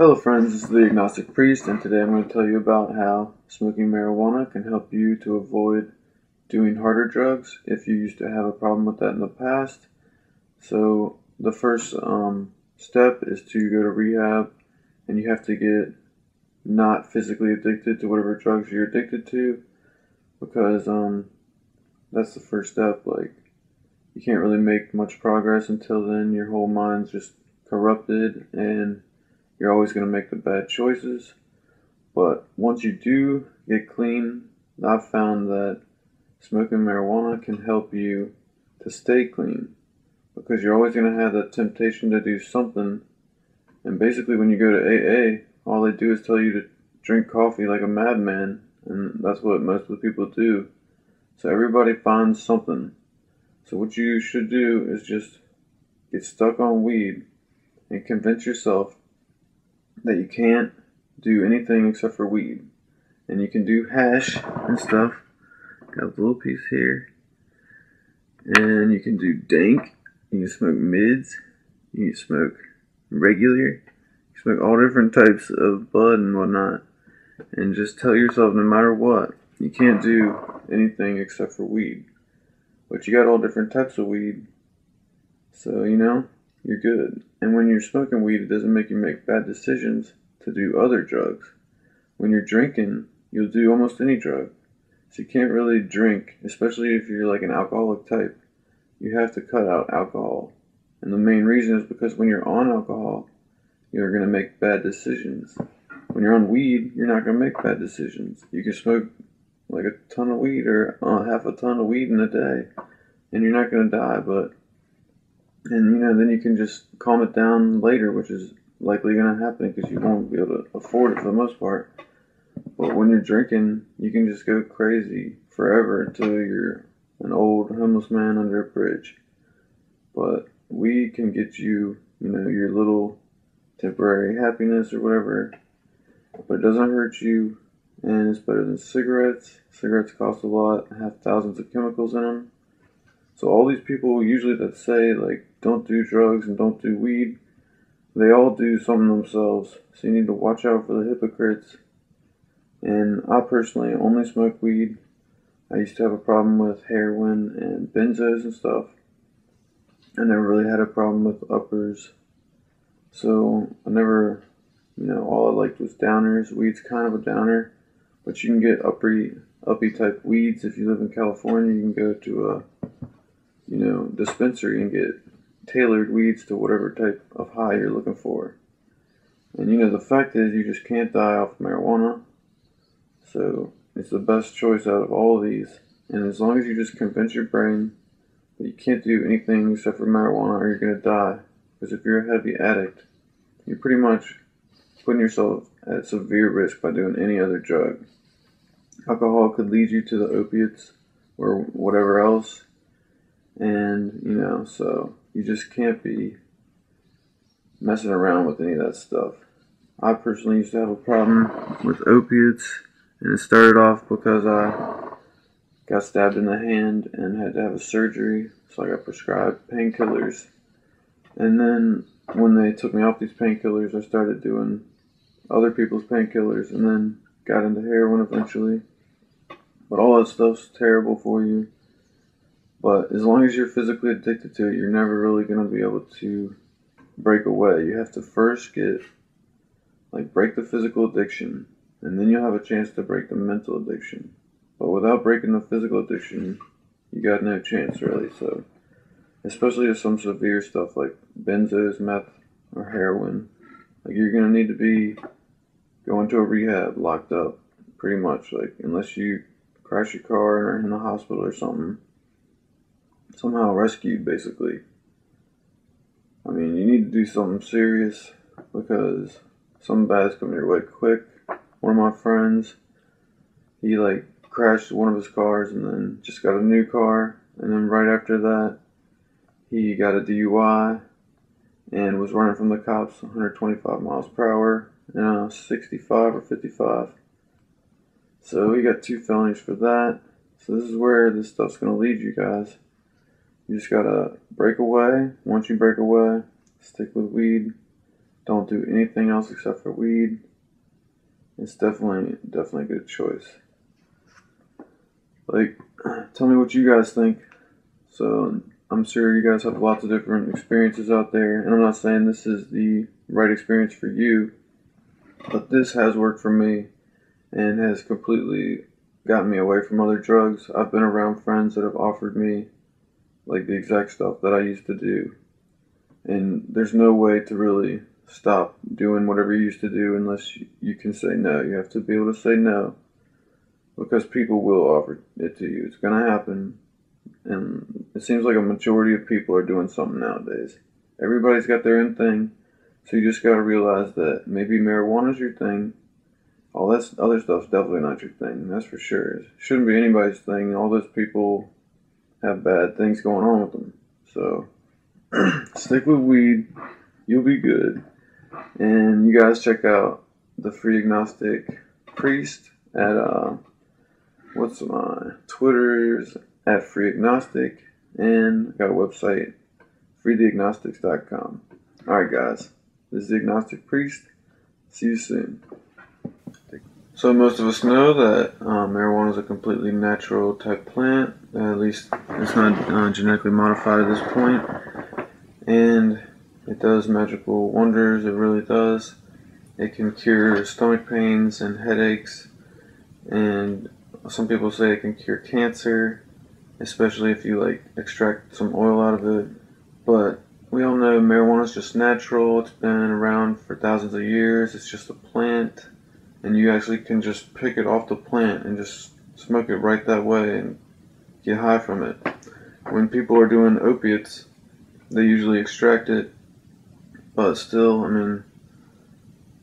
Hello friends, this is the Agnostic Priest, and today I'm going to tell you about how smoking marijuana can help you to avoid doing harder drugs if you used to have a problem with that in the past. So the first step is to go to rehab, and you have to get not physically addicted to whatever drugs you're addicted to, because that's the first step. Like, you can't really make much progress until then. Your whole mind's just corrupted, and you're always going to make the bad choices. But once you do get clean, I've found that smoking marijuana can help you to stay clean, because you're always going to have that temptation to do something. And basically when you go to AA, all they do is tell you to drink coffee like a madman, and that's what most of the people do. So everybody finds something. So what you should do is just get stuck on weed and convince yourself that you can't do anything except for weed. And you can do hash and stuff. Got a little piece here. And you can do dank. You can smoke mids. You can smoke regular. You can smoke all different types of bud and whatnot. And just tell yourself, no matter what, you can't do anything except for weed. But you got all different types of weed. So, you're good. And when you're smoking weed, it doesn't make you make bad decisions to do other drugs. When you're drinking, you'll do almost any drug. So you can't really drink, especially if you're like an alcoholic type. You have to cut out alcohol. And the main reason is because when you're on alcohol, you're going to make bad decisions. When you're on weed, you're not going to make bad decisions. You can smoke like a ton of weed or half a ton of weed in a day, and you're not going to die, then you can just calm it down later, which is likely going to happen because you won't be able to afford it for the most part. But when you're drinking, you can just go crazy forever until you're an old homeless man under a bridge. But weed can get you, your little temporary happiness or whatever, but it doesn't hurt you, and it's better than cigarettes. Cigarettes cost a lot, have thousands of chemicals in them. So all these people usually that say, like, don't do drugs and don't do weed, they all do something themselves. So you need to watch out for the hypocrites. And I personally only smoke weed. I used to have a problem with heroin and benzos and stuff. I never really had a problem with uppers. So I never, all I liked was downers. Weed's kind of a downer, but you can get uppy type weeds. If you live in California, you can go to a dispensary and get tailored weeds to whatever type of high you're looking for. And the fact is, you just can't die off marijuana. So it's the best choice out of all of these. And as long as you just convince your brain that you can't do anything except for marijuana or you're going to die. Because if you're a heavy addict, you're pretty much putting yourself at severe risk by doing any other drug. Alcohol could lead you to the opiates or whatever else. And, so you just can't be messing around with any of that stuff. I personally used to have a problem with opiates, and it started off because I got stabbed in the hand and had to have a surgery, so I got prescribed painkillers. And then when they took me off these painkillers, I started doing other people's painkillers, and then got into heroin eventually. But all that stuff's terrible for you. But as long as you're physically addicted to it, you're never really going to be able to break away. You have to first break the physical addiction, and then you'll have a chance to break the mental addiction. But without breaking the physical addiction, you got no chance really. So, especially with some severe stuff like benzos, meth, or heroin, you're going to need to be going to a rehab, locked up, pretty much. Unless you crash your car and are in the hospital or something. Somehow rescued, basically. You need to do something serious, because something bad's coming your way quick. One of my friends, he crashed one of his cars and then just got a new car, and then right after that he got a DUI and was running from the cops 125 miles per hour in a 65 or 55. So he got 2 felonies for that. So this is where this stuff's going to lead you guys. You just gotta break away. Once you break away, stick with weed. don't do anything else except for weed, it's definitely a good choice. Like, tell me what you guys think. So I'm sure you guys have lots of different experiences out there, and I'm not saying this is the right experience for you, but this has worked for me and has completely gotten me away from other drugs. I've been around friends that have offered me like the exact stuff that I used to do, and there's no way to really stop doing whatever you used to do unless you can say no. You have to be able to say no, because people will offer it to you. It's gonna happen. And it seems like a majority of people are doing something nowadays. Everybody's got their own thing. So you just gotta realize that maybe marijuana's your thing. All that other stuff's definitely not your thing. That's for sure. It shouldn't be anybody's thing. All those people have bad things going on with them. So stick with weed. You'll be good. And you guys check out the Free Agnostic Priest at what's my Twitter's at Free Agnostic, and I got a website, freetheagnostics.com. Alright guys, this is the Agnostic Priest. See you soon. So most of us know that marijuana is a completely natural type plant. At least it's not genetically modified at this point. And it does magical wonders, it really does. It can cure stomach pains and headaches, and some people say it can cure cancer, especially if you like extract some oil out of it. But we all know marijuana is just natural. It's been around for thousands of years. It's just a plant, and you actually can just pick it off the plant and just smoke it right that way and get high from it. When people are doing opiates, they usually extract it, but still, I mean,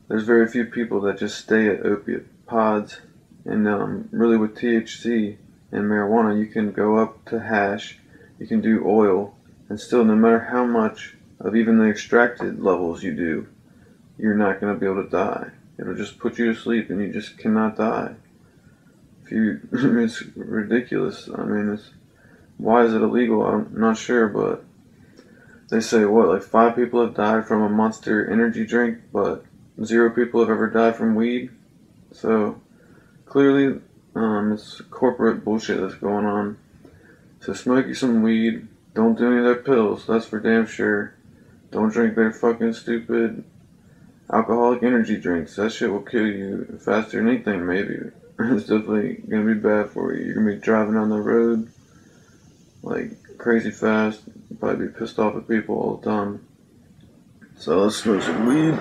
there's very few people that just stay at opiate pods. And really with THC and marijuana, you can go up to hash, you can do oil, and still, no matter how much of even the extracted levels you do, you're not going to be able to die. It'll just put you to sleep and you just cannot die. It's ridiculous. I mean, why is it illegal? I'm not sure, but they say, like 5 people have died from a Monster energy drink, but 0 people have ever died from weed. So clearly, it's corporate bullshit that's going on. So smoke you some weed. Don't do any of their pills. That's for damn sure. Don't drink their fucking stupid alcoholic energy drinks. That shit will kill you faster than anything, maybe. It's definitely gonna be bad for you. You're gonna be driving on the road like crazy fast. You'll probably be pissed off at people all the time. So let's smoke some weed.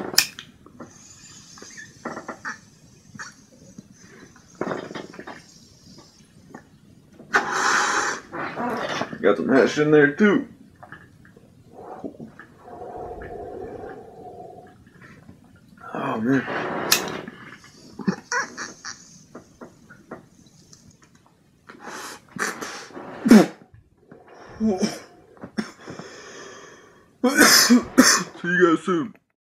Got some hash in there too. Oh man. See you guys soon.